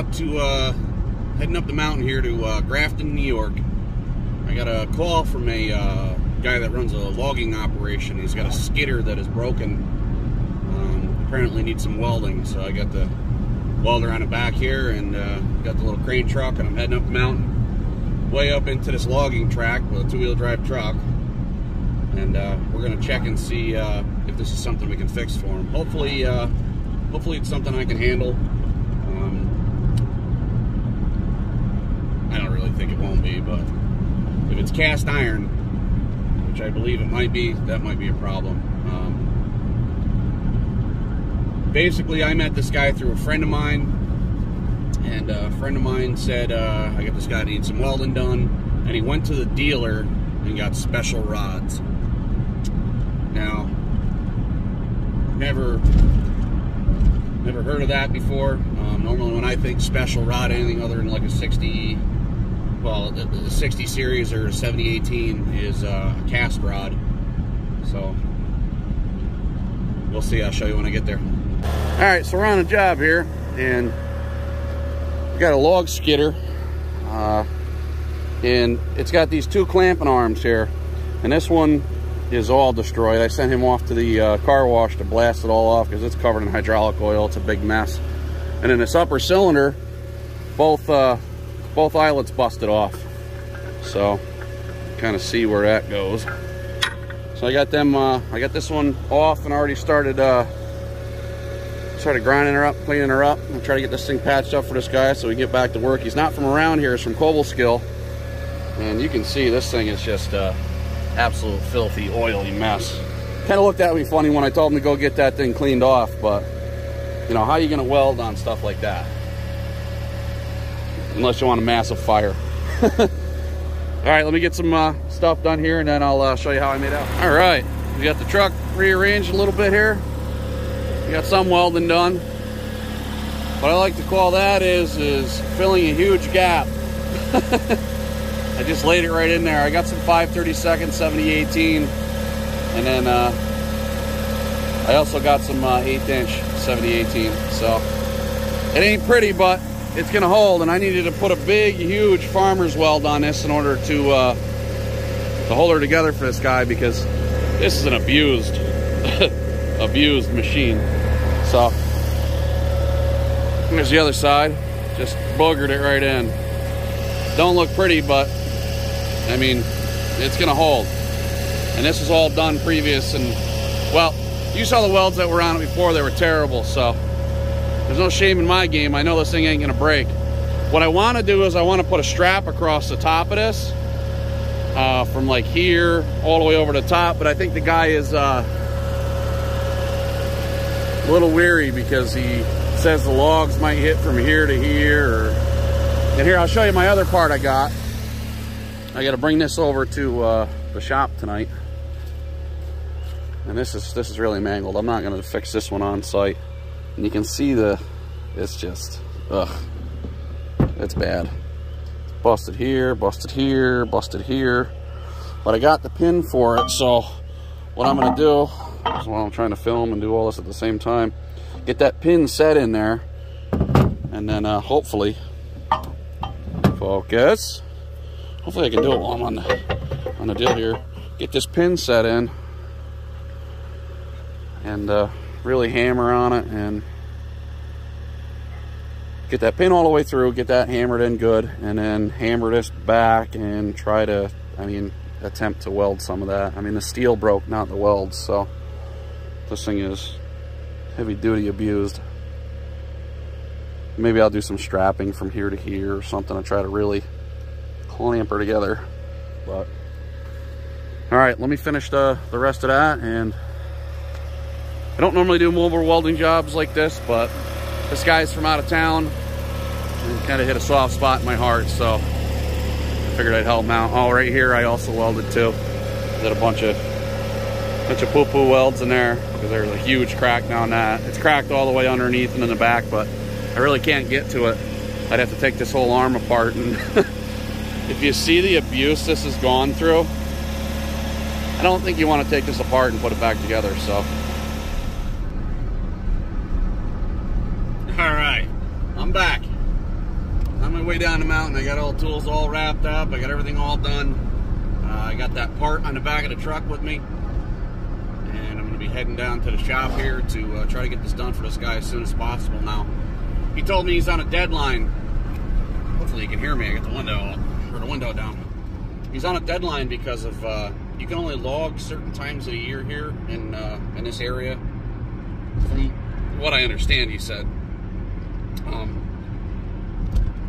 up the mountain here to Grafton, New York. I got a call from a guy that runs a logging operation. He's got a skidder that is broken. Apparently needs some welding, so I got the welder on the back here and got the little crane truck, and I'm heading up the mountain way up into this logging track with a two-wheel drive truck, and we're gonna check and see if this is something we can fix for him. Hopefully it's something I can handle. I don't really think it won't be, but if it's cast iron, which I believe it might be, that might be a problem. Basically, I met this guy through a friend of mine, and a friend of mine said, I got this guy that needs some welding done, and he went to the dealer and got special rods. Now, never heard of that before. Normally when I think special rod, anything other than like a 60, well, the 60 series or 7018 is a cast rod. So, we'll see. I'll show you when I get there. All right, so we're on a job here, and we got a log skidder, and it's got these two clamping arms here, and this one is all destroyed. I sent him off to the car wash to blast it all off because it's covered in hydraulic oil. It's a big mess. And in this upper cylinder, both eyelets busted off. So, kind of see where that goes. So I got them. I got this one off and already started grinding her up, cleaning her up. I'm gonna try to get this thing patched up for this guy so we can get back to work. He's not from around here. He's from Cobleskill, and you can see this thing is just absolute filthy, oily mess. Kind of looked at me funny when I told him to go get that thing cleaned off, but you know, how are you gonna weld on stuff like that? Unless you want a massive fire. All right, let me get some stuff done here, and then I'll show you how I made out. All right, we got the truck rearranged a little bit here. We got some welding done. What I like to call that is filling a huge gap. I just laid it right in there. I got some 5/32 7018, and then I also got some 1/8" 7018. So it ain't pretty, but it's gonna hold. And I needed to put a big, huge farmer's weld on this in order to hold her together for this guy, because this is an abused machine. So there's the other side. Just boogered it right in. Don't look pretty, but I mean, it's gonna hold. And this was all done previous, and well, you saw the welds that were on it before. They were terrible, so there's no shame in my game. I know this thing ain't gonna break. What I want to do is I want to put a strap across the top of this from like here all the way over the top, but I think the guy is a little weary because he says the logs might hit from here to here. And here, I'll show you my other part I got. I got to bring this over to the shop tonight, and this is really mangled. I'm not going to fix this one on site, and you can see it's just, ugh, it's bad. It's busted here, busted here, busted here, but I got the pin for it. So what I'm going to do is, while I'm trying to film and do all this at the same time, get that pin set in there, and then hopefully, focus. Hopefully I can do it while I'm on the deal here. Get this pin set in, and really hammer on it, and get that pin all the way through, get that hammered in good, and then hammer this back and try to, attempt to weld some of that. The steel broke, not the welds, so this thing is heavy duty abused. Maybe I'll do some strapping from here to here or something to try to really clamp her together. But all right, let me finish the rest of that. And I don't normally do mobile welding jobs like this, but this guy's from out of town and kind of hit a soft spot in my heart, so I figured I'd help him out. Oh, right here I also welded too. Did a bunch of poo-poo welds in there because there's a huge crack down that. It's cracked all the way underneath and in the back, but I really can't get to it. I'd have to take this whole arm apart, and if you see the abuse this has gone through, I don't think you want to take this apart and put it back together. So all right, I'm back. On my way down the mountain, I got all the tools all wrapped up. I got everything all done. I got that part on the back of the truck with me. And I'm going to be heading down to the shop here to try to get this done for this guy as soon as possible now. He told me he's on a deadline. Hopefully you can hear me. I got the window up, or the window down. He's on a deadline because of you can only log certain times of the year here in this area. From what I understand, he said.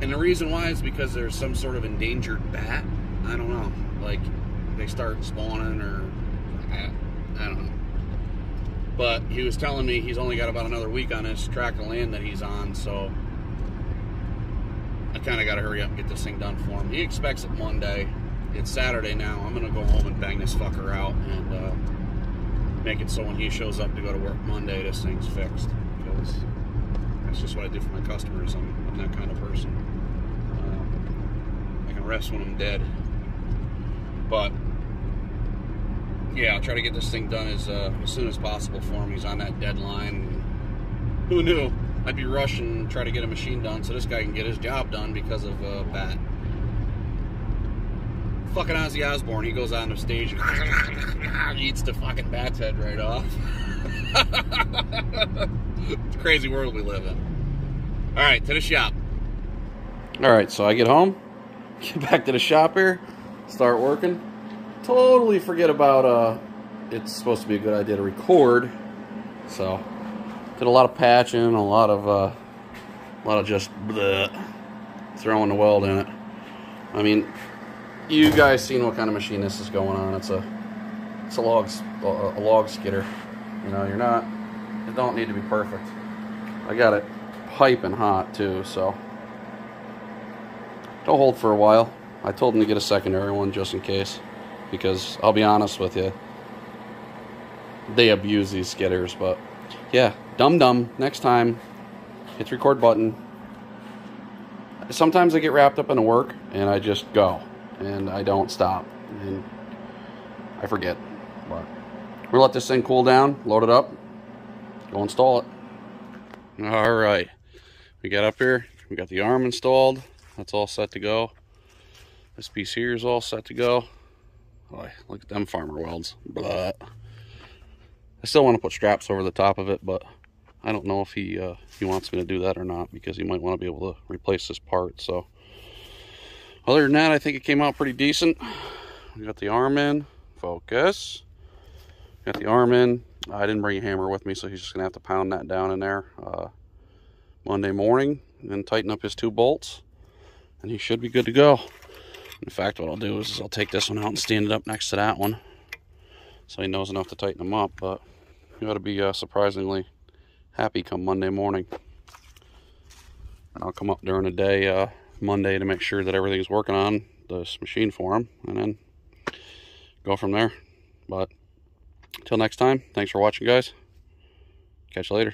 And the reason why is because there's some sort of endangered bat. I don't know. Like, they start spawning or... I don't know. But he was telling me he's only got about another week on this tract of land that he's on, so... I kind of got to hurry up and get this thing done for him. He expects it Monday. It's Saturday now. I'm going to go home and bang this fucker out and make it so when he shows up to go to work Monday, this thing's fixed. Because that's just what I do for my customers. I'm that kind of person. I can rest when I'm dead. But yeah, I'll try to get this thing done as soon as possible for him. He's on that deadline. Who knew I'd be rushing and try to get a machine done so this guy can get his job done because of bat. Fucking Ozzy Osbourne, he goes on the stage and eats the fucking bat's head right off. It's a crazy world we live in. Alright, to the shop. Alright, so I get home, get back to the shop here, start working. Totally forget about it's supposed to be a good idea to record. So did a lot of patching, a lot of just bleh, throwing the weld in it. I mean, you guys seen what kind of machine this is going on. It's a log skidder. You know, it don't need to be perfect. I got it piping hot too, so don't hold for a while. I told him to get a secondary one just in case, because I'll be honest with you, they abuse these skidders. But yeah, dum next time, hit the record button. Sometimes I get wrapped up into work and I just go and I don't stop and I forget. But we'll let this thing cool down, load it up, go install it. All right, we got up here, we got the arm installed. That's all set to go. This piece here is all set to go. Boy, look at them farmer welds. But I still want to put straps over the top of it, but I don't know if he wants me to do that or not, because he might want to be able to replace this part. So other than that, I think it came out pretty decent. We got the arm in. Focus. Got the arm in. I didn't bring a hammer with me, so he's just gonna have to pound that down in there Monday morning, and then tighten up his 2 bolts, and he should be good to go. In fact, what I'll do is I'll take this one out and stand it up next to that one, so he knows enough to tighten them up. But you ought to be surprisingly happy come Monday morning. And I'll come up during the day Monday to make sure that everything's working on this machine for him, and then go from there. But until next time, thanks for watching, guys. Catch you later.